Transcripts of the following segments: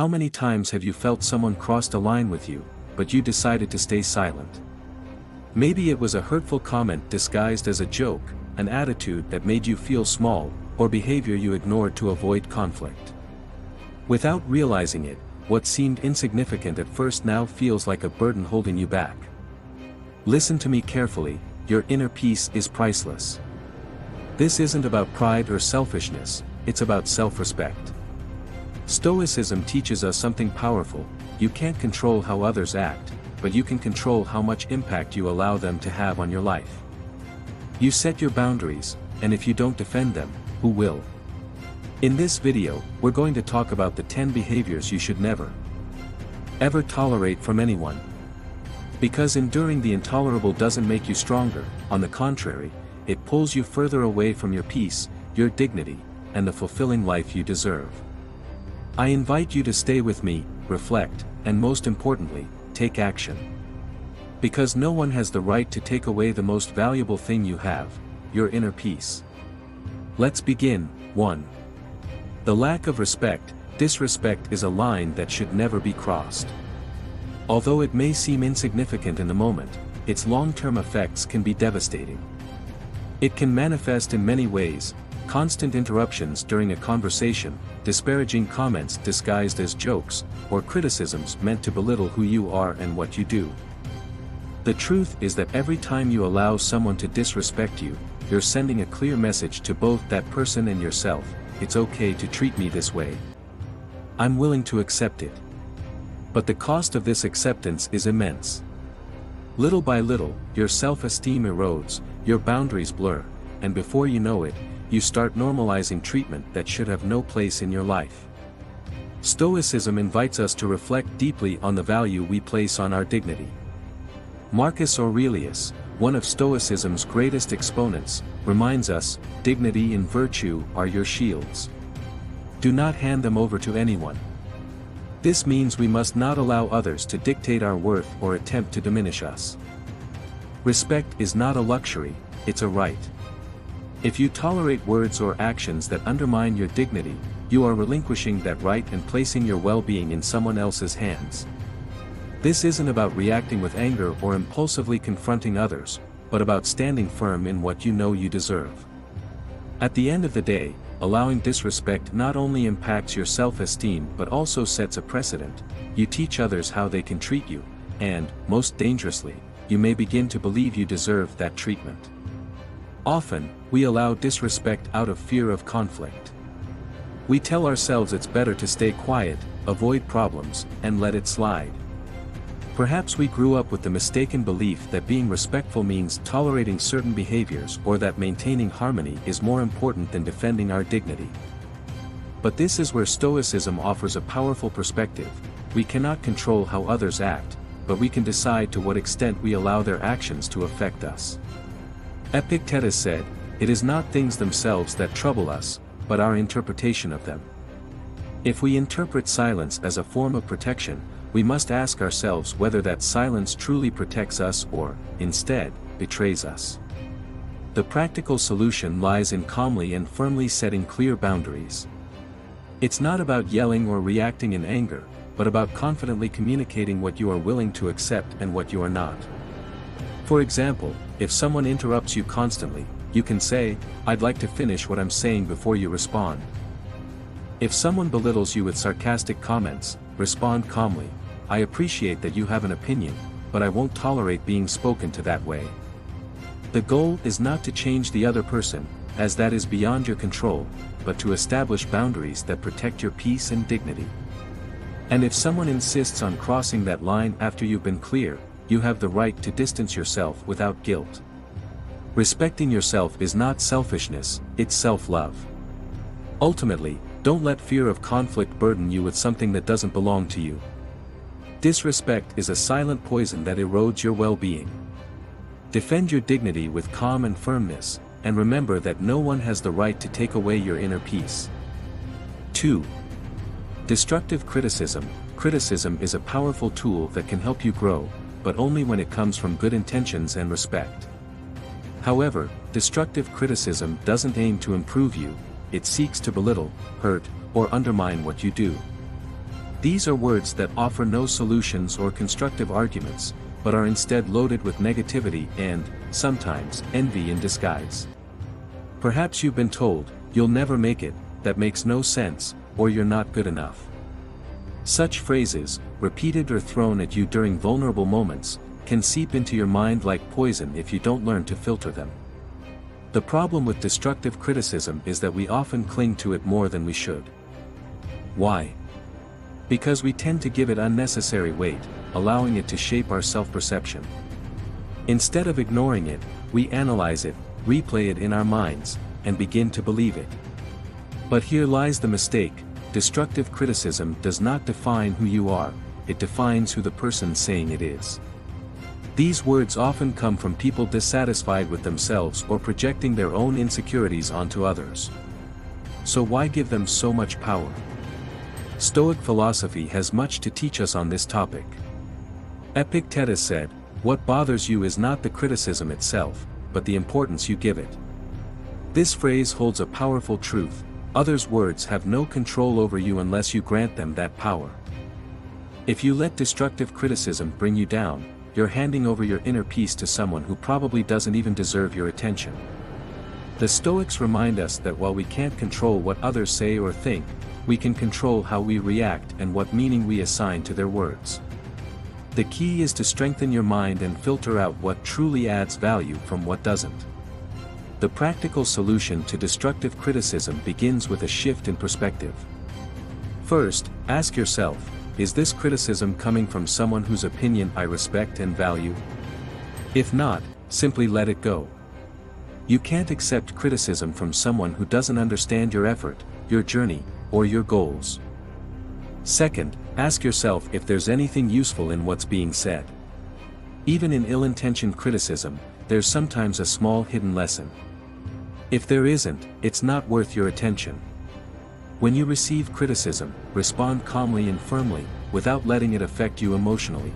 How many times have you felt someone crossed a line with you, but you decided to stay silent? Maybe it was a hurtful comment disguised as a joke, an attitude that made you feel small, or behavior you ignored to avoid conflict. Without realizing it, what seemed insignificant at first now feels like a burden holding you back. Listen to me carefully, your inner peace is priceless. This isn't about pride or selfishness, it's about self-respect. Stoicism teaches us something powerful: you can't control how others act, but you can control how much impact you allow them to have on your life. You set your boundaries, and if you don't defend them, who will? In this video, we're going to talk about the 10 behaviors you should never, ever tolerate from anyone. Because enduring the intolerable doesn't make you stronger, on the contrary, it pulls you further away from your peace, your dignity, and the fulfilling life you deserve. I invite you to stay with me, reflect, and most importantly, take action. Because no one has the right to take away the most valuable thing you have, your inner peace. Let's begin. 1. The lack of respect. Disrespect is a line that should never be crossed. Although it may seem insignificant in the moment, its long-term effects can be devastating. It can manifest in many ways: constant interruptions during a conversation, disparaging comments disguised as jokes, or criticisms meant to belittle who you are and what you do. The truth is that every time you allow someone to disrespect you, you're sending a clear message to both that person and yourself: it's okay to treat me this way. I'm willing to accept it. But the cost of this acceptance is immense. Little by little, your self-esteem erodes, your boundaries blur, and before you know it, you start normalizing treatment that should have no place in your life. Stoicism invites us to reflect deeply on the value we place on our dignity. Marcus Aurelius, one of Stoicism's greatest exponents, reminds us, dignity and virtue are your shields. Do not hand them over to anyone. This means we must not allow others to dictate our worth or attempt to diminish us. Respect is not a luxury, it's a right. If you tolerate words or actions that undermine your dignity, you are relinquishing that right and placing your well-being in someone else's hands. This isn't about reacting with anger or impulsively confronting others, but about standing firm in what you know you deserve. At the end of the day, allowing disrespect not only impacts your self-esteem but also sets a precedent. You teach others how they can treat you, and, most dangerously, you may begin to believe you deserve that treatment. Often, we allow disrespect out of fear of conflict. We tell ourselves it's better to stay quiet, avoid problems, and let it slide. Perhaps we grew up with the mistaken belief that being respectful means tolerating certain behaviors or that maintaining harmony is more important than defending our dignity. But this is where Stoicism offers a powerful perspective. We cannot control how others act, but we can decide to what extent we allow their actions to affect us. Epictetus said, "It is not things themselves that trouble us, but our interpretation of them." If we interpret silence as a form of protection, we must ask ourselves whether that silence truly protects us or, instead, betrays us. The practical solution lies in calmly and firmly setting clear boundaries. It's not about yelling or reacting in anger, but about confidently communicating what you are willing to accept and what you are not. For example, if someone interrupts you constantly, you can say, "I'd like to finish what I'm saying before you respond." If someone belittles you with sarcastic comments, respond calmly, "I appreciate that you have an opinion, but I won't tolerate being spoken to that way." The goal is not to change the other person, as that is beyond your control, but to establish boundaries that protect your peace and dignity. And if someone insists on crossing that line after you've been clear, you have the right to distance yourself without guilt. Respecting yourself is not selfishness, it's self-love. Ultimately, don't let fear of conflict burden you with something that doesn't belong to you. Disrespect is a silent poison that erodes your well-being. Defend your dignity with calm and firmness, and remember that no one has the right to take away your inner peace. 2. Destructive criticism. Criticism is a powerful tool that can help you grow, but only when it comes from good intentions and respect. However, destructive criticism doesn't aim to improve you, it seeks to belittle, hurt, or undermine what you do. These are words that offer no solutions or constructive arguments, but are instead loaded with negativity and, sometimes, envy in disguise. Perhaps you've been told, "You'll never make it," "That makes no sense," or "You're not good enough." Such phrases, repeated or thrown at you during vulnerable moments, can seep into your mind like poison if you don't learn to filter them. The problem with destructive criticism is that we often cling to it more than we should. Why? Because we tend to give it unnecessary weight, allowing it to shape our self-perception. Instead of ignoring it, we analyze it, replay it in our minds, and begin to believe it. But here lies the mistake: destructive criticism does not define who you are, it defines who the person saying it is. These words often come from people dissatisfied with themselves or projecting their own insecurities onto others. So why give them so much power? Stoic philosophy has much to teach us on this topic. Epictetus said, "What bothers you is not the criticism itself, but the importance you give it." This phrase holds a powerful truth: others' words have no control over you unless you grant them that power. If you let destructive criticism bring you down, you're handing over your inner peace to someone who probably doesn't even deserve your attention. The Stoics remind us that while we can't control what others say or think, we can control how we react and what meaning we assign to their words. The key is to strengthen your mind and filter out what truly adds value from what doesn't. The practical solution to destructive criticism begins with a shift in perspective. First, ask yourself, is this criticism coming from someone whose opinion I respect and value? If not, simply let it go. You can't accept criticism from someone who doesn't understand your effort, your journey, or your goals. Second, ask yourself if there's anything useful in what's being said. Even in ill-intentioned criticism, there's sometimes a small hidden lesson. If there isn't, it's not worth your attention. When you receive criticism, respond calmly and firmly, without letting it affect you emotionally.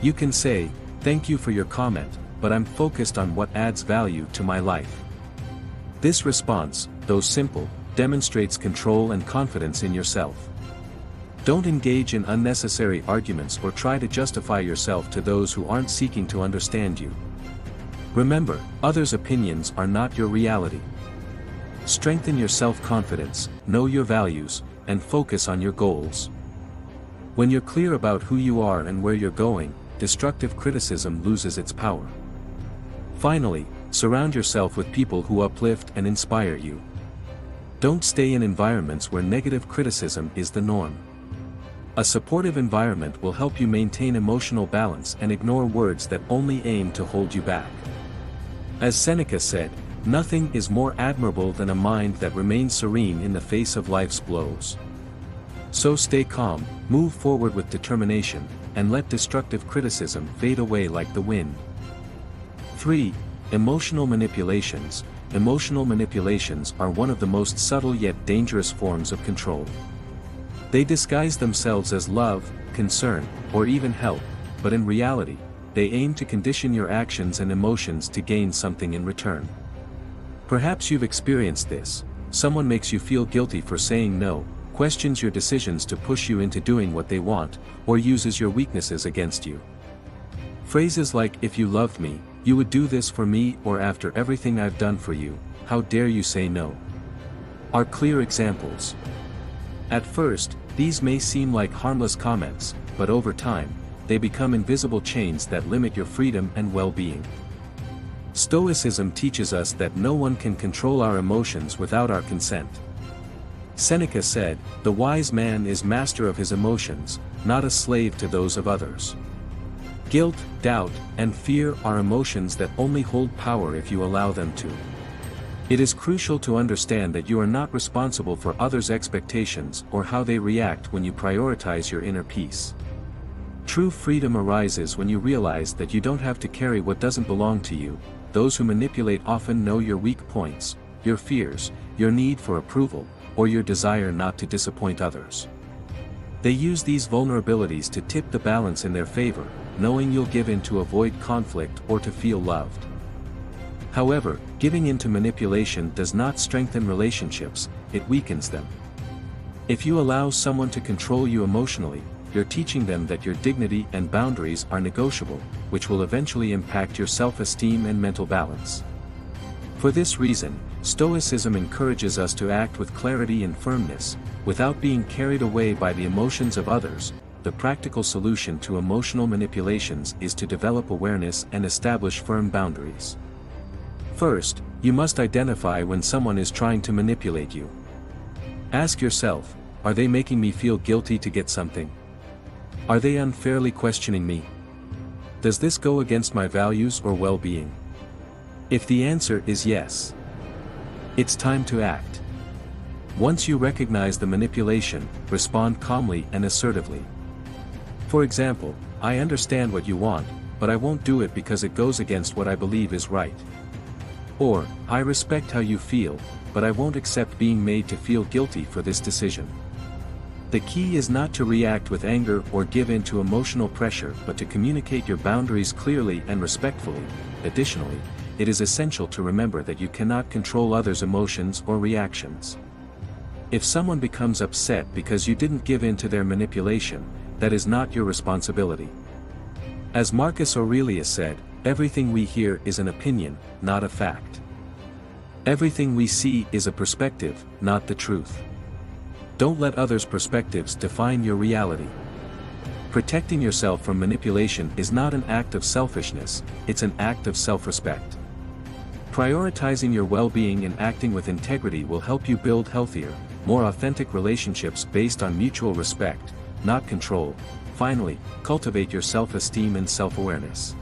You can say, "Thank you for your comment, but I'm focused on what adds value to my life." This response, though simple, demonstrates control and confidence in yourself. Don't engage in unnecessary arguments or try to justify yourself to those who aren't seeking to understand you. Remember, others' opinions are not your reality. Strengthen your self-confidence, know your values, and focus on your goals. When you're clear about who you are and where you're going, destructive criticism loses its power. Finally, surround yourself with people who uplift and inspire you. Don't stay in environments where negative criticism is the norm. A supportive environment will help you maintain emotional balance and ignore words that only aim to hold you back. As Seneca said, "Nothing is more admirable than a mind that remains serene in the face of life's blows." So stay calm, move forward with determination, and let destructive criticism fade away like the wind. 3. Emotional manipulations. Emotional manipulations are one of the most subtle yet dangerous forms of control. They disguise themselves as love, concern, or even help, but in reality, they aim to condition your actions and emotions to gain something in return. Perhaps you've experienced this: someone makes you feel guilty for saying no, questions your decisions to push you into doing what they want, or uses your weaknesses against you. Phrases like, "If you loved me, you would do this for me," or "After everything I've done for you, how dare you say no?" are clear examples. At first, these may seem like harmless comments, but over time, they become invisible chains that limit your freedom and well-being. Stoicism teaches us that no one can control our emotions without our consent. Seneca said, "The wise man is master of his emotions, not a slave to those of others." Guilt, doubt, and fear are emotions that only hold power if you allow them to. It is crucial to understand that you are not responsible for others' expectations or how they react when you prioritize your inner peace. True freedom arises when you realize that you don't have to carry what doesn't belong to you. Those who manipulate often know your weak points, your fears, your need for approval, or your desire not to disappoint others. They use these vulnerabilities to tip the balance in their favor, knowing you'll give in to avoid conflict or to feel loved. However, giving in to manipulation does not strengthen relationships, it weakens them. If you allow someone to control you emotionally, you're teaching them that your dignity and boundaries are negotiable, which will eventually impact your self-esteem and mental balance. For this reason, Stoicism encourages us to act with clarity and firmness, without being carried away by the emotions of others. The practical solution to emotional manipulations is to develop awareness and establish firm boundaries. First, you must identify when someone is trying to manipulate you. Ask yourself, are they making me feel guilty to get something? Are they unfairly questioning me? Does this go against my values or well-being? If the answer is yes, it's time to act. Once you recognize the manipulation, respond calmly and assertively. For example, I understand what you want, but I won't do it because it goes against what I believe is right. Or, I respect how you feel, but I won't accept being made to feel guilty for this decision. The key is not to react with anger or give in to emotional pressure but to communicate your boundaries clearly and respectfully. Additionally, it is essential to remember that you cannot control others' emotions or reactions. If someone becomes upset because you didn't give in to their manipulation, that is not your responsibility. As Marcus Aurelius said, everything we hear is an opinion, not a fact. Everything we see is a perspective, not the truth. Don't let others' perspectives define your reality. Protecting yourself from manipulation is not an act of selfishness, it's an act of self-respect. Prioritizing your well-being and acting with integrity will help you build healthier, more authentic relationships based on mutual respect, not control. Finally, cultivate your self-esteem and self-awareness.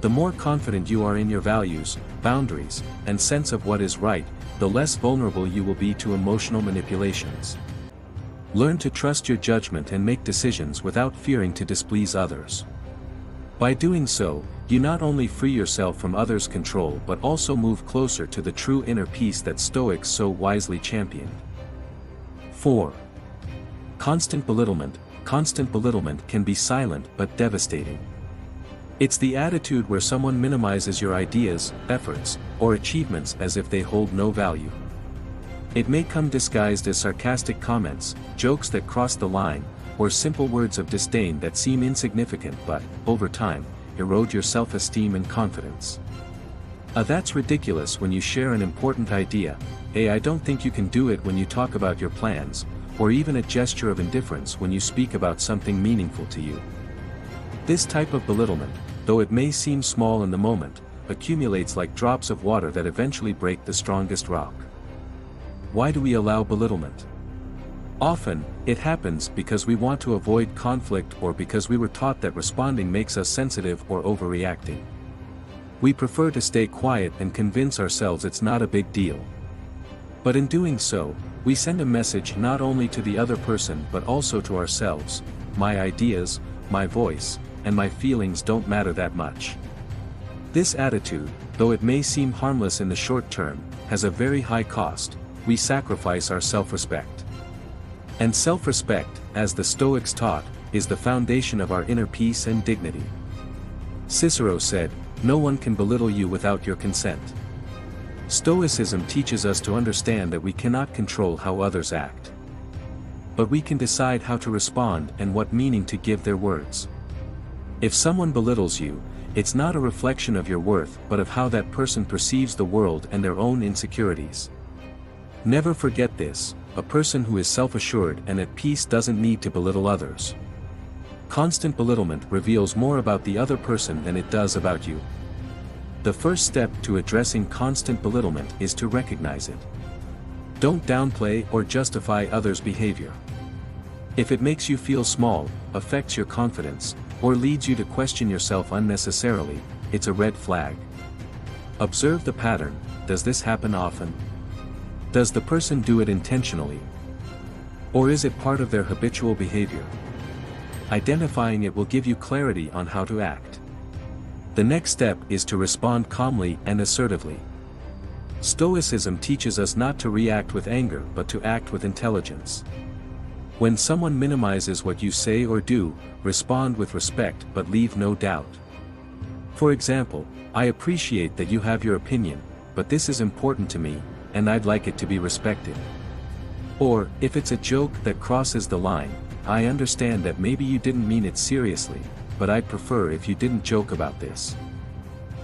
The more confident you are in your values, boundaries, and sense of what is right, the less vulnerable you will be to emotional manipulations. Learn to trust your judgment and make decisions without fearing to displease others. By doing so, you not only free yourself from others' control but also move closer to the true inner peace that Stoics so wisely championed. 4. Constant belittlement. Constant belittlement can be silent but devastating. It's the attitude where someone minimizes your ideas, efforts, or achievements as if they hold no value. It may come disguised as sarcastic comments, jokes that cross the line, or simple words of disdain that seem insignificant but, over time, erode your self-esteem and confidence. That's ridiculous when you share an important idea. I don't think you can do it when you talk about your plans, or even a gesture of indifference when you speak about something meaningful to you. This type of belittlement, though it may seem small in the moment, accumulates like drops of water that eventually break the strongest rock. Why do we allow belittlement? Often, it happens because we want to avoid conflict or because we were taught that responding makes us sensitive or overreacting. We prefer to stay quiet and convince ourselves it's not a big deal. But in doing so, we send a message not only to the other person but also to ourselves: my ideas, my voice, and my feelings don't matter that much. This attitude, though it may seem harmless in the short term, has a very high cost. We sacrifice our self-respect. And self-respect, as the Stoics taught, is the foundation of our inner peace and dignity. Cicero said, "No one can belittle you without your consent." Stoicism teaches us to understand that we cannot control how others act. But we can decide how to respond and what meaning to give their words. If someone belittles you, it's not a reflection of your worth but of how that person perceives the world and their own insecurities. Never forget this: a person who is self-assured and at peace doesn't need to belittle others. Constant belittlement reveals more about the other person than it does about you. The first step to addressing constant belittlement is to recognize it. Don't downplay or justify others' behavior. If it makes you feel small, affects your confidence, or leads you to question yourself unnecessarily, it's a red flag. Observe the pattern. Does this happen often? Does the person do it intentionally? Or is it part of their habitual behavior? Identifying it will give you clarity on how to act. The next step is to respond calmly and assertively. Stoicism teaches us not to react with anger but to act with intelligence. When someone minimizes what you say or do, respond with respect but leave no doubt. For example, "I appreciate that you have your opinion, but this is important to me, and I'd like it to be respected." Or, if it's a joke that crosses the line, I understand that maybe you didn't mean it seriously, but I'd prefer if you didn't joke about this.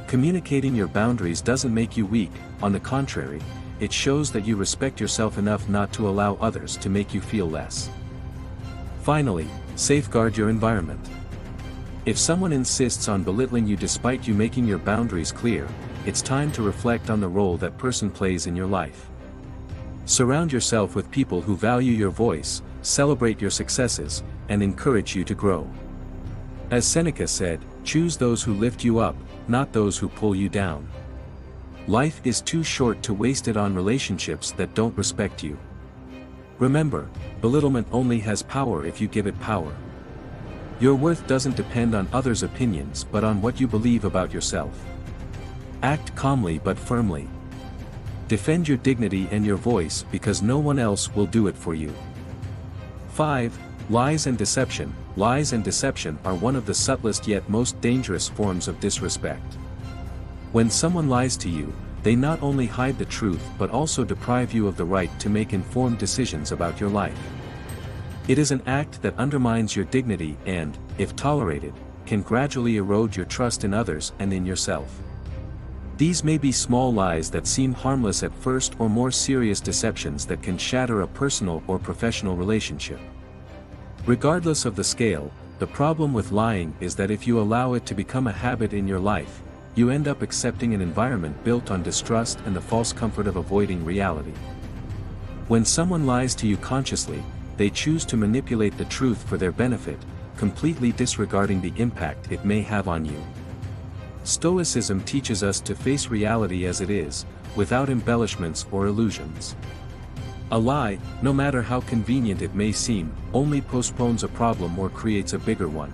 Communicating your boundaries doesn't make you weak, on the contrary, it shows that you respect yourself enough not to allow others to make you feel less. Finally, safeguard your environment. If someone insists on belittling you despite you making your boundaries clear, it's time to reflect on the role that person plays in your life. Surround yourself with people who value your voice, celebrate your successes, and encourage you to grow. As Seneca said, choose those who lift you up, not those who pull you down. Life is too short to waste it on relationships that don't respect you. Remember, belittlement only has power if you give it power. Your worth doesn't depend on others' opinions but on what you believe about yourself. Act calmly but firmly. Defend your dignity and your voice because no one else will do it for you. 5. Lies and deception. Lies and deception are one of the subtlest yet most dangerous forms of disrespect. When someone lies to you, they not only hide the truth but also deprive you of the right to make informed decisions about your life. It is an act that undermines your dignity and, if tolerated, can gradually erode your trust in others and in yourself. These may be small lies that seem harmless at first or more serious deceptions that can shatter a personal or professional relationship. Regardless of the scale, the problem with lying is that if you allow it to become a habit in your life, you end up accepting an environment built on distrust and the false comfort of avoiding reality. When someone lies to you consciously, they choose to manipulate the truth for their benefit, completely disregarding the impact it may have on you. Stoicism teaches us to face reality as it is, without embellishments or illusions. A lie, no matter how convenient it may seem, only postpones a problem or creates a bigger one.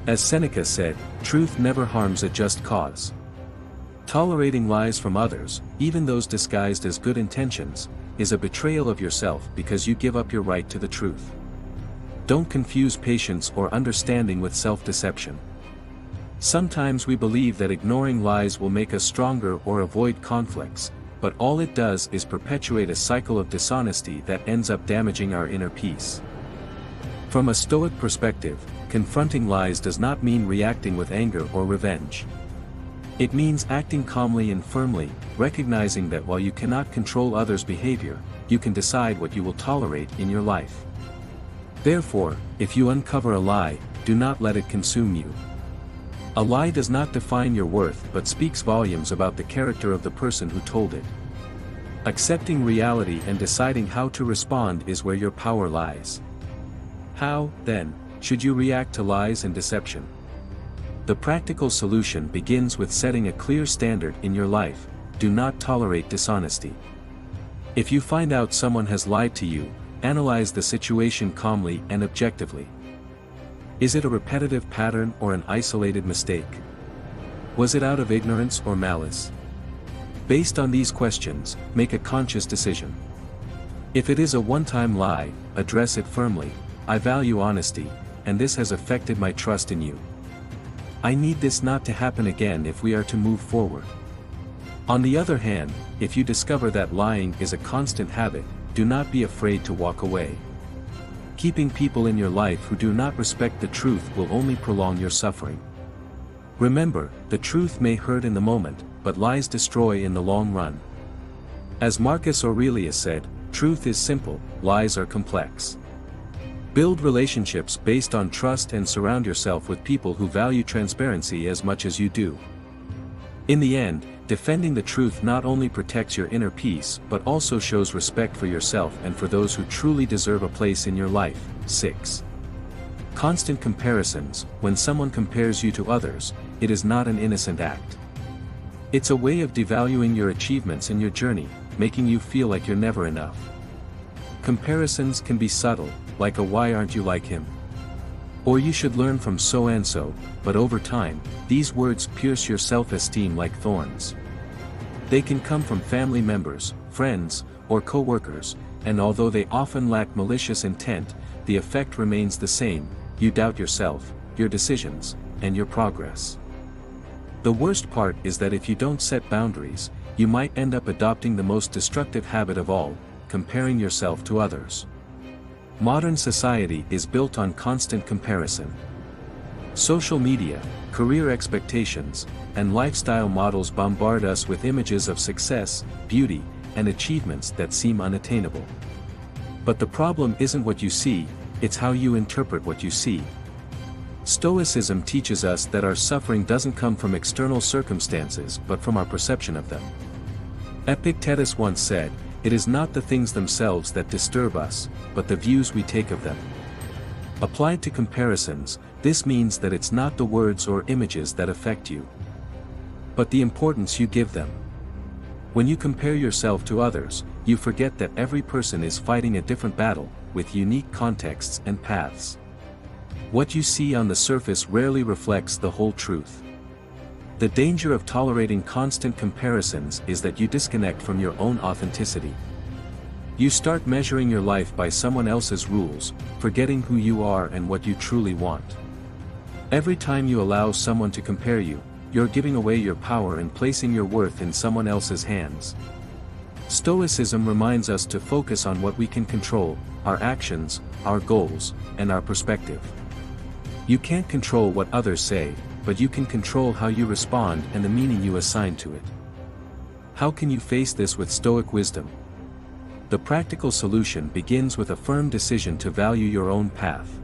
As Seneca said, truth never harms a just cause. Tolerating lies from others, even those disguised as good intentions, is a betrayal of yourself because you give up your right to the truth. Don't confuse patience or understanding with self-deception. Sometimes we believe that ignoring lies will make us stronger or avoid conflicts, but all it does is perpetuate a cycle of dishonesty that ends up damaging our inner peace. From a Stoic perspective, confronting lies does not mean reacting with anger or revenge. It means acting calmly and firmly, recognizing that while you cannot control others' behavior, you can decide what you will tolerate in your life. Therefore, if you uncover a lie, do not let it consume you. A lie does not define your worth but speaks volumes about the character of the person who told it. Accepting reality and deciding how to respond is where your power lies. How, then, should you react to lies and deception? The practical solution begins with setting a clear standard in your life: do not tolerate dishonesty. If you find out someone has lied to you, analyze the situation calmly and objectively. Is it a repetitive pattern or an isolated mistake? Was it out of ignorance or malice? Based on these questions, make a conscious decision. If it is a one-time lie, address it firmly: I value honesty, and this has affected my trust in you. I need this not to happen again if we are to move forward. On the other hand, if you discover that lying is a constant habit, do not be afraid to walk away. Keeping people in your life who do not respect the truth will only prolong your suffering. Remember, the truth may hurt in the moment, but lies destroy in the long run. As Marcus Aurelius said, truth is simple, lies are complex. Build relationships based on trust and surround yourself with people who value transparency as much as you do. In the end, defending the truth not only protects your inner peace but also shows respect for yourself and for those who truly deserve a place in your life. 6. Constant comparisons. When someone compares you to others, it is not an innocent act. It's a way of devaluing your achievements and your journey, making you feel like you're never enough. Comparisons can be subtle, like a "why aren't you like him?" or "you should learn from so-and-so," but over time, these words pierce your self-esteem like thorns. They can come from family members, friends, or co-workers, and although they often lack malicious intent, the effect remains the same: you doubt yourself, your decisions, and your progress. The worst part is that if you don't set boundaries, you might end up adopting the most destructive habit of all: comparing yourself to others. Modern society is built on constant comparison. Social media, career expectations, and lifestyle models bombard us with images of success, beauty, and achievements that seem unattainable. But the problem isn't what you see, it's how you interpret what you see. Stoicism teaches us that our suffering doesn't come from external circumstances but from our perception of them. Epictetus once said, "It is not the things themselves that disturb us, but the views we take of them." Applied to comparisons, this means that it's not the words or images that affect you, but the importance you give them. When you compare yourself to others, you forget that every person is fighting a different battle, with unique contexts and paths. What you see on the surface rarely reflects the whole truth. The danger of tolerating constant comparisons is that you disconnect from your own authenticity. You start measuring your life by someone else's rules, forgetting who you are and what you truly want. Every time you allow someone to compare you, you're giving away your power and placing your worth in someone else's hands. Stoicism reminds us to focus on what we can control: our actions, our goals, and our perspective. You can't control what others say, but you can control how you respond and the meaning you assign to it. How can you face this with Stoic wisdom? The practical solution begins with a firm decision to value your own path.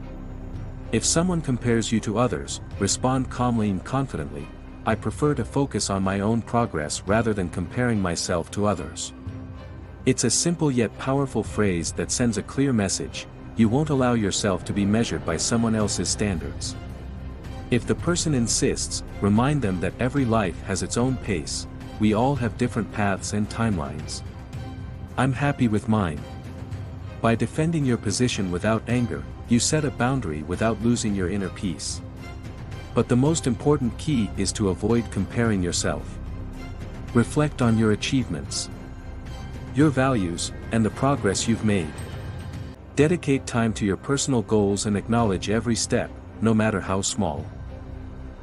If someone compares you to others, respond calmly and confidently, "I prefer to focus on my own progress rather than comparing myself to others." It's a simple yet powerful phrase that sends a clear message: you won't allow yourself to be measured by someone else's standards. If the person insists, remind them that every life has its own pace, we all have different paths and timelines. "I'm happy with mine." By defending your position without anger, you set a boundary without losing your inner peace. But the most important key is to avoid comparing yourself. Reflect on your achievements, your values, and the progress you've made. Dedicate time to your personal goals and acknowledge every step, no matter how small.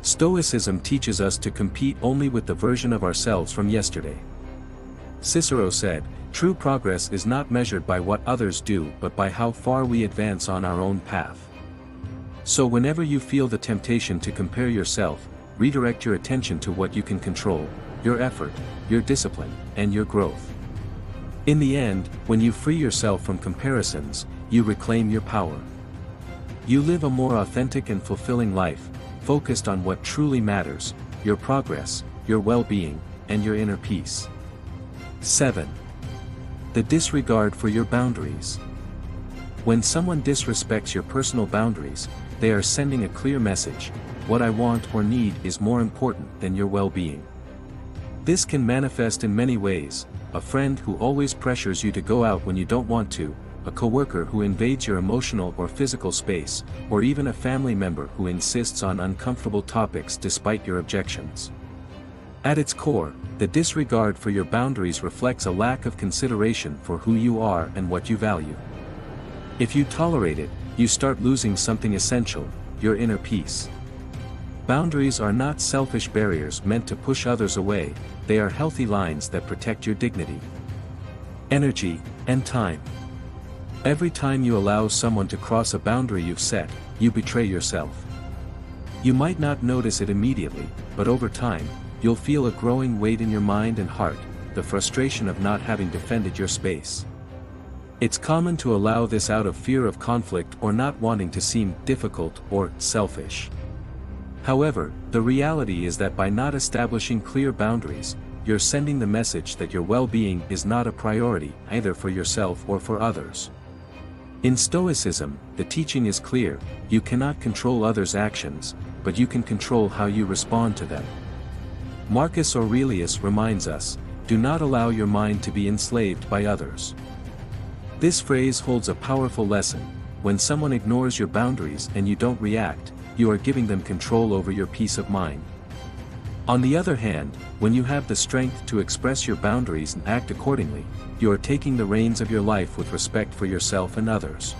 Stoicism teaches us to compete only with the version of ourselves from yesterday. Cicero said, "True progress is not measured by what others do but by how far we advance on our own path." So whenever you feel the temptation to compare yourself, redirect your attention to what you can control: your effort, your discipline, and your growth. In the end, when you free yourself from comparisons, you reclaim your power. You live a more authentic and fulfilling life, focused on what truly matters: your progress, your well-being, and your inner peace. 7. The disregard for your boundaries. When someone disrespects your personal boundaries, they are sending a clear message: what I want or need is more important than your well-being. This can manifest in many ways: a friend who always pressures you to go out when you don't want to, a coworker who invades your emotional or physical space, or even a family member who insists on uncomfortable topics despite your objections. At its core, the disregard for your boundaries reflects a lack of consideration for who you are and what you value. If you tolerate it, you start losing something essential: your inner peace. Boundaries are not selfish barriers meant to push others away, they are healthy lines that protect your dignity, energy, and time. Every time you allow someone to cross a boundary you've set, you betray yourself. You might not notice it immediately, but over time, you'll feel a growing weight in your mind and heart, the frustration of not having defended your space. It's common to allow this out of fear of conflict or not wanting to seem difficult or selfish. However, the reality is that by not establishing clear boundaries, you're sending the message that your well-being is not a priority, either for yourself or for others. In Stoicism, the teaching is clear: you cannot control others' actions, but you can control how you respond to them. Marcus Aurelius reminds us, "Do not allow your mind to be enslaved by others." This phrase holds a powerful lesson: when someone ignores your boundaries and you don't react, you are giving them control over your peace of mind. On the other hand, when you have the strength to express your boundaries and act accordingly, you are taking the reins of your life with respect for yourself and others.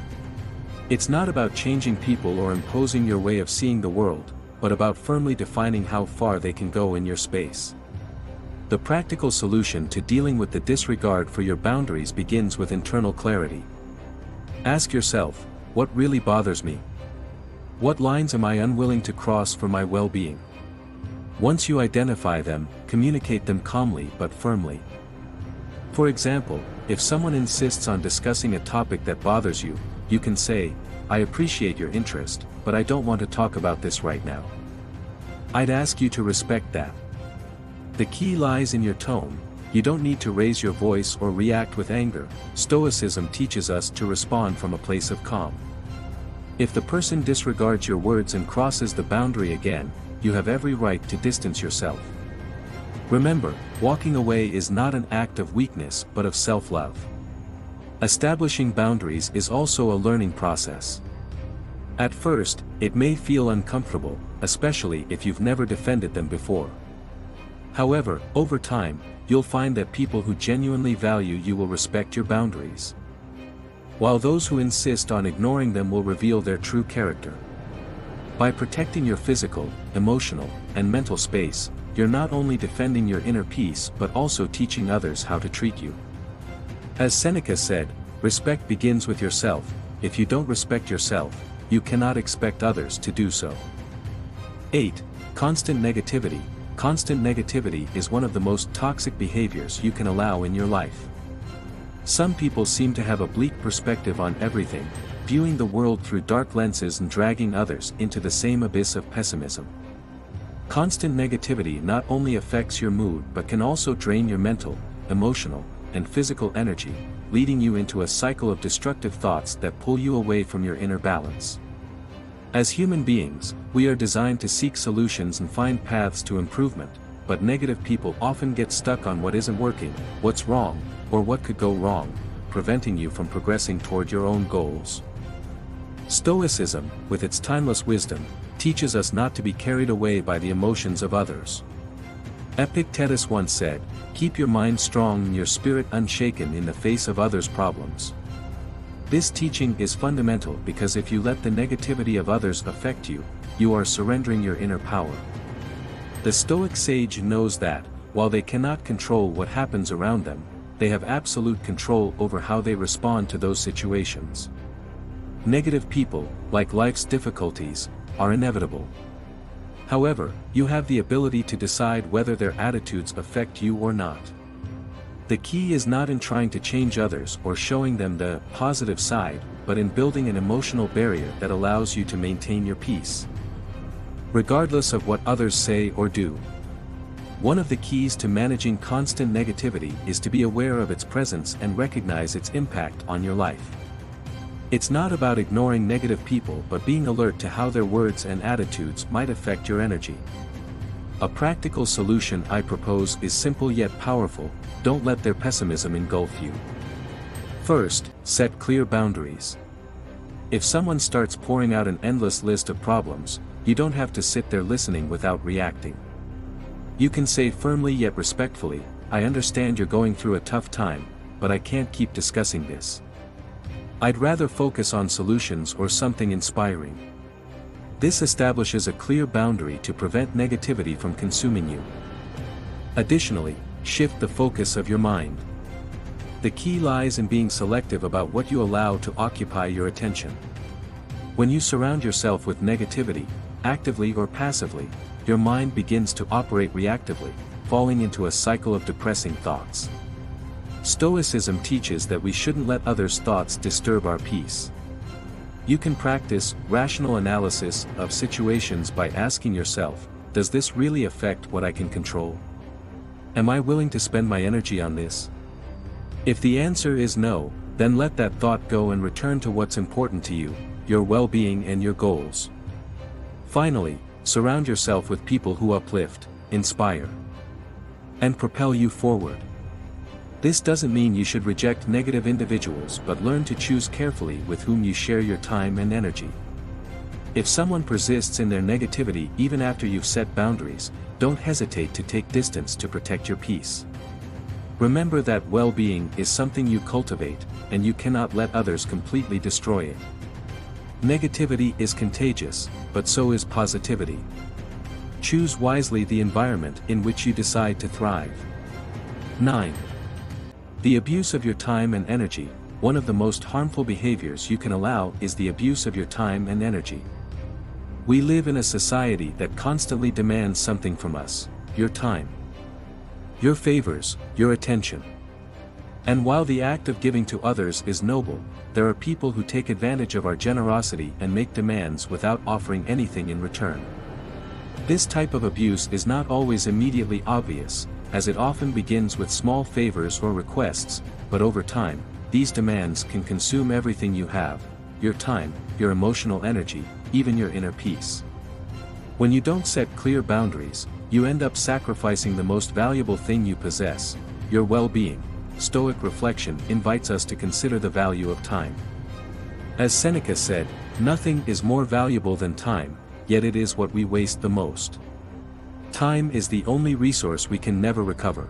It's not about changing people or imposing your way of seeing the world, but about firmly defining how far they can go in your space. The practical solution to dealing with the disregard for your boundaries begins with internal clarity. Ask yourself, what really bothers me? What lines am I unwilling to cross for my well-being? Once you identify them, communicate them calmly but firmly. For example, if someone insists on discussing a topic that bothers you, you can say, "I appreciate your interest, but I don't want to talk about this right now." I'd ask you to respect that. The key lies in your tone. You don't need to raise your voice or react with anger. Stoicism teaches us to respond from a place of calm. If the person disregards your words and crosses the boundary again, you have every right to distance yourself. Remember, walking away is not an act of weakness but of self-love. Establishing boundaries is also a learning process. At first, it may feel uncomfortable, especially if you've never defended them before. However, over time, you'll find that people who genuinely value you will respect your boundaries, while those who insist on ignoring them will reveal their true character. By protecting your physical, emotional, and mental space, you're not only defending your inner peace but also teaching others how to treat you. As Seneca said, respect begins with yourself. If you don't respect yourself, you cannot expect others to do so. 8. Constant negativity. Constant negativity is one of the most toxic behaviors you can allow in your life. Some people seem to have a bleak perspective on everything, viewing the world through dark lenses and dragging others into the same abyss of pessimism. Constant negativity not only affects your mood but can also drain your mental, emotional, and physical energy, leading you into a cycle of destructive thoughts that pull you away from your inner balance. As human beings, we are designed to seek solutions and find paths to improvement, but negative people often get stuck on what isn't working, what's wrong, or what could go wrong, preventing you from progressing toward your own goals. Stoicism, with its timeless wisdom, teaches us not to be carried away by the emotions of others. Epictetus once said, "Keep your mind strong and your spirit unshaken in the face of others' problems." This teaching is fundamental because if you let the negativity of others affect you, you are surrendering your inner power. The Stoic sage knows that, while they cannot control what happens around them, they have absolute control over how they respond to those situations. Negative people, like life's difficulties, are inevitable. However, you have the ability to decide whether their attitudes affect you or not. The key is not in trying to change others or showing them the positive side, but in building an emotional barrier that allows you to maintain your peace, regardless of what others say or do. One of the keys to managing constant negativity is to be aware of its presence and recognize its impact on your life. It's not about ignoring negative people but being alert to how their words and attitudes might affect your energy. A practical solution I propose is simple yet powerful: don't let their pessimism engulf you. First, set clear boundaries. If someone starts pouring out an endless list of problems, you don't have to sit there listening without reacting. You can say firmly yet respectfully, "I understand you're going through a tough time, but I can't keep discussing this. I'd rather focus on solutions or something inspiring." This establishes a clear boundary to prevent negativity from consuming you. Additionally, shift the focus of your mind. The key lies in being selective about what you allow to occupy your attention. When you surround yourself with negativity, actively or passively, your mind begins to operate reactively, falling into a cycle of depressing thoughts. Stoicism teaches that we shouldn't let others' thoughts disturb our peace. You can practice rational analysis of situations by asking yourself, does this really affect what I can control? Am I willing to spend my energy on this? If the answer is no, then let that thought go and return to what's important to you, your well-being and your goals. Finally, surround yourself with people who uplift, inspire, and propel you forward. This doesn't mean you should reject negative individuals but learn to choose carefully with whom you share your time and energy. If someone persists in their negativity even after you've set boundaries, don't hesitate to take distance to protect your peace. Remember that well-being is something you cultivate, and you cannot let others completely destroy it. Negativity is contagious, but so is positivity. Choose wisely the environment in which you decide to thrive. 9. The abuse of your time and energy. One of the most harmful behaviors you can allow is the abuse of your time and energy. We live in a society that constantly demands something from us: your time, your favors, your attention. And while the act of giving to others is noble, there are people who take advantage of our generosity and make demands without offering anything in return. This type of abuse is not always immediately obvious, as it often begins with small favors or requests, but over time, these demands can consume everything you have: your time, your emotional energy, even your inner peace. When you don't set clear boundaries, you end up sacrificing the most valuable thing you possess: your well-being. Stoic reflection invites us to consider the value of time. As Seneca said, "Nothing is more valuable than time, yet it is what we waste the most." Time is the only resource we can never recover.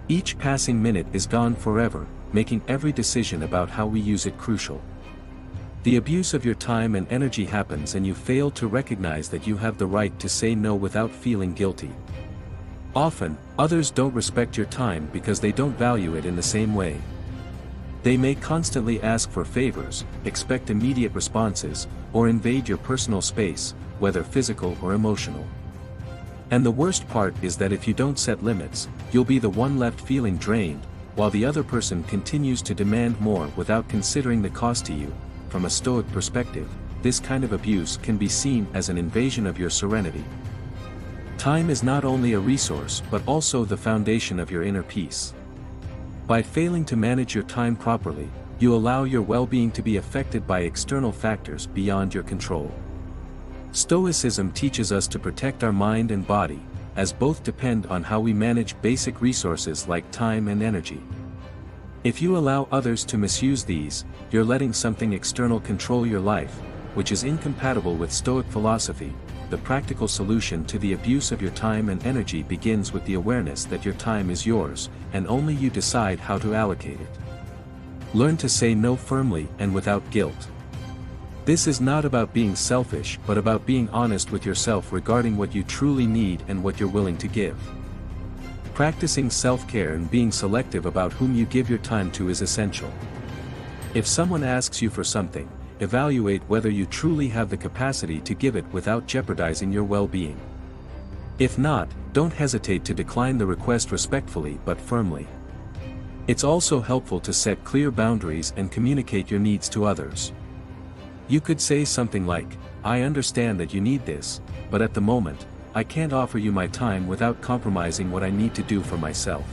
Each passing minute is gone forever, making every decision about how we use it crucial. The abuse of your time and energy happens and you fail to recognize that you have the right to say no without feeling guilty. Often, others don't respect your time because they don't value it in the same way. They may constantly ask for favors, expect immediate responses, or invade your personal space, whether physical or emotional. And the worst part is that if you don't set limits, you'll be the one left feeling drained, while the other person continues to demand more without considering the cost to you. From a Stoic perspective, this kind of abuse can be seen as an invasion of your serenity. Time is not only a resource but also the foundation of your inner peace. By failing to manage your time properly, you allow your well-being to be affected by external factors beyond your control. Stoicism teaches us to protect our mind and body, as both depend on how we manage basic resources like time and energy. If you allow others to misuse these, you're letting something external control your life, which is incompatible with Stoic philosophy. The practical solution to the abuse of your time and energy begins with the awareness that your time is yours, and only you decide how to allocate it. Learn to say no firmly and without guilt. This is not about being selfish but about being honest with yourself regarding what you truly need and what you're willing to give. Practicing self-care and being selective about whom you give your time to is essential. If someone asks you for something, evaluate whether you truly have the capacity to give it without jeopardizing your well-being. If not, don't hesitate to decline the request respectfully but firmly. It's also helpful to set clear boundaries and communicate your needs to others. You could say something like, "I understand that you need this, but at the moment, I can't offer you my time without compromising what I need to do for myself.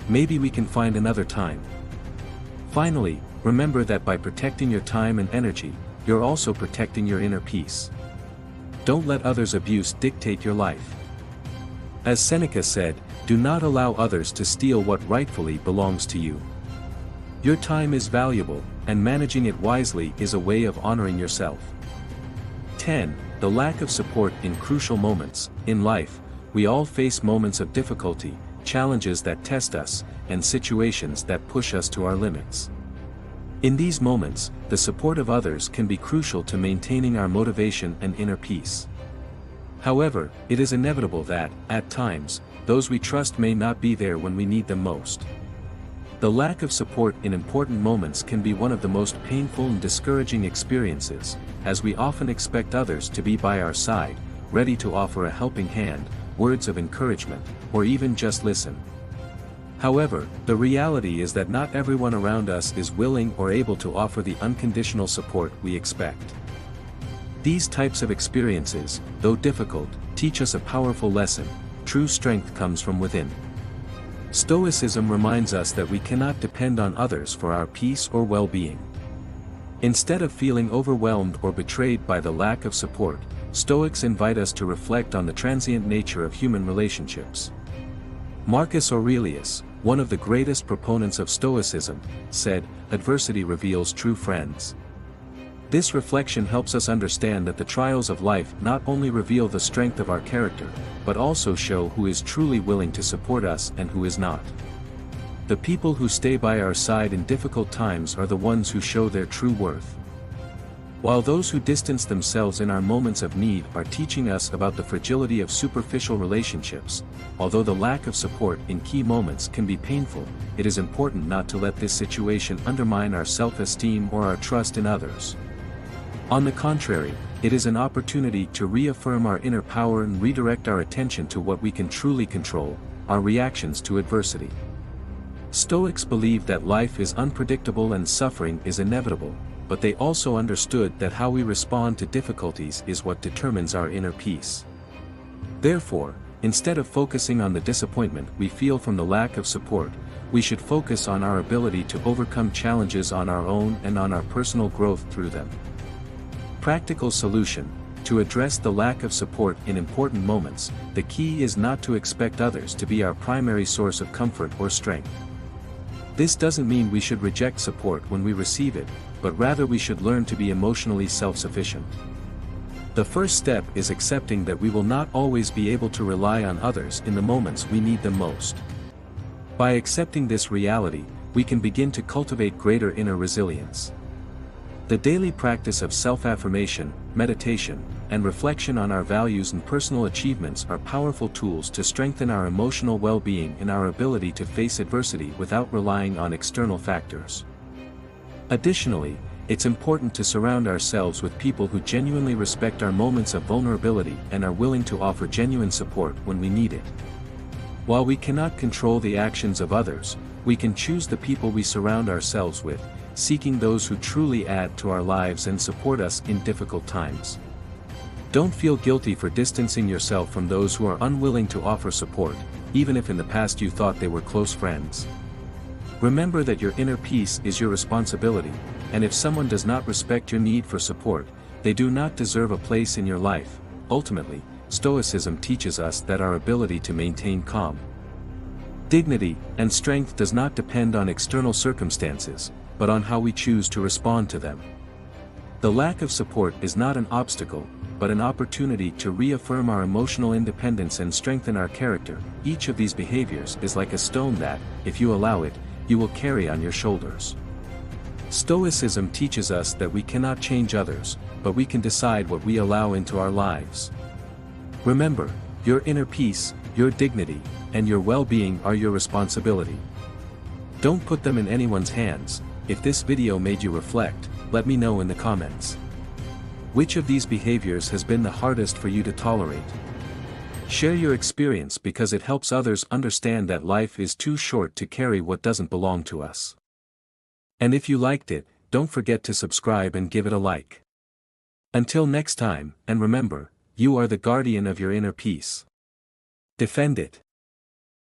Maybe we can find another time." Finally, remember that by protecting your time and energy, you're also protecting your inner peace. Don't let others' abuse dictate your life. As Seneca said, "Do not allow others to steal what rightfully belongs to you." Your time is valuable, and managing it wisely is a way of honoring yourself. 10. The lack of support in crucial moments. In life, we all face moments of difficulty, challenges that test us, and situations that push us to our limits. In these moments, the support of others can be crucial to maintaining our motivation and inner peace. However, it is inevitable that, at times, those we trust may not be there when we need them most. The lack of support in important moments can be one of the most painful and discouraging experiences, as we often expect others to be by our side, ready to offer a helping hand, words of encouragement, or even just listen. However, the reality is that not everyone around us is willing or able to offer the unconditional support we expect. These types of experiences, though difficult, teach us a powerful lesson: true strength comes from within. Stoicism reminds us that we cannot depend on others for our peace or well-being. Instead of feeling overwhelmed or betrayed by the lack of support, Stoics invite us to reflect on the transient nature of human relationships. Marcus Aurelius, one of the greatest proponents of Stoicism, said, "Adversity reveals true friends." This reflection helps us understand that the trials of life not only reveal the strength of our character, but also show who is truly willing to support us and who is not. The people who stay by our side in difficult times are the ones who show their true worth. While those who distance themselves in our moments of need are teaching us about the fragility of superficial relationships, although the lack of support in key moments can be painful, it is important not to let this situation undermine our self-esteem or our trust in others. On the contrary, it is an opportunity to reaffirm our inner power and redirect our attention to what we can truly control, our reactions to adversity. Stoics believe that life is unpredictable and suffering is inevitable, but they also understood that how we respond to difficulties is what determines our inner peace. Therefore, instead of focusing on the disappointment we feel from the lack of support, we should focus on our ability to overcome challenges on our own and on our personal growth through them. Practical solution: to address the lack of support in important moments, the key is not to expect others to be our primary source of comfort or strength. This doesn't mean we should reject support when we receive it, but rather we should learn to be emotionally self-sufficient. The first step is accepting that we will not always be able to rely on others in the moments we need them most. By accepting this reality, we can begin to cultivate greater inner resilience. The daily practice of self-affirmation, meditation, and reflection on our values and personal achievements are powerful tools to strengthen our emotional well-being and our ability to face adversity without relying on external factors. Additionally, it's important to surround ourselves with people who genuinely respect our moments of vulnerability and are willing to offer genuine support when we need it. While we cannot control the actions of others, we can choose the people we surround ourselves with, seeking those who truly add to our lives and support us in difficult times. Don't feel guilty for distancing yourself from those who are unwilling to offer support, even if in the past you thought they were close friends. Remember that your inner peace is your responsibility, and if someone does not respect your need for support, they do not deserve a place in your life. Ultimately, Stoicism teaches us that our ability to maintain calm, dignity, and strength does not depend on external circumstances, but on how we choose to respond to them. The lack of support is not an obstacle, but an opportunity to reaffirm our emotional independence and strengthen our character. Each of these behaviors is like a stone that, if you allow it, you will carry on your shoulders. Stoicism teaches us that we cannot change others, but we can decide what we allow into our lives. Remember, your inner peace, your dignity, and your well-being are your responsibility. Don't put them in anyone's hands. If this video made you reflect, let me know in the comments. Which of these behaviors has been the hardest for you to tolerate? Share your experience because it helps others understand that life is too short to carry what doesn't belong to us. And if you liked it, don't forget to subscribe and give it a like. Until next time, and remember, you are the guardian of your inner peace. Defend it.